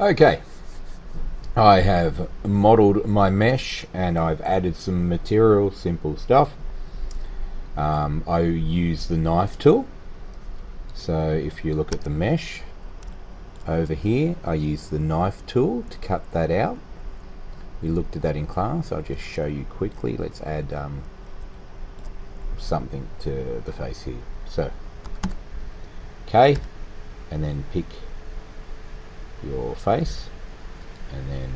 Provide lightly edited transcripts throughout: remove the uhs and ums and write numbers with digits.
Okay, I have modeled my mesh and I've added some material, simple stuff. I use the knife tool. So if you look at the mesh over here, I use the knife tool to cut that out. We looked at that in class. I'll just show you quickly. Let's add something to the face here. So, okay, and then pick your face and then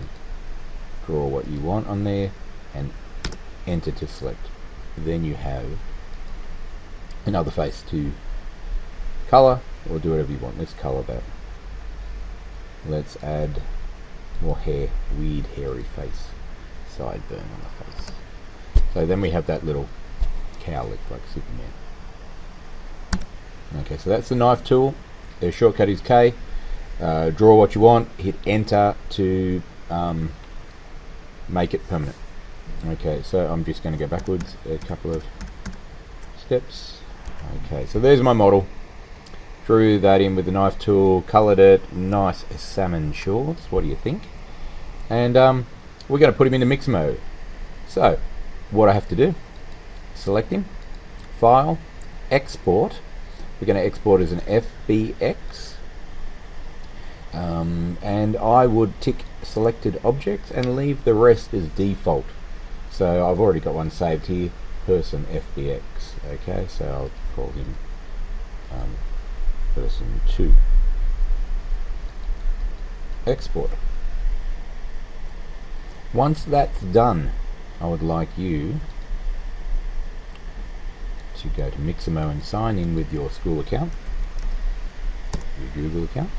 draw what you want on there and enter to select. Then you have another face to color, or do whatever you want. Let's color that. Let's add more hair, weird hairy face, sideburn on the face. So then we have that little cow look like Superman. Okay, so that's the knife tool. The shortcut is K. Draw what you want, hit enter to make it permanent. Okay, so I'm just going to go backwards a couple of steps. Okay, so there's my model. Drew that in with the knife tool, colored it, nice salmon shorts. What do you think? And we're going to put him into Mixamo. So what I have to do, select him, file, export. We're going to export as an FBX. And I would tick selected objects and leave the rest as default. So I've already got one saved here, person FBX. Okay, so I'll call him person 2. Export. Once that's done, I would like you to go to Mixamo and sign in with your school account, your Google account.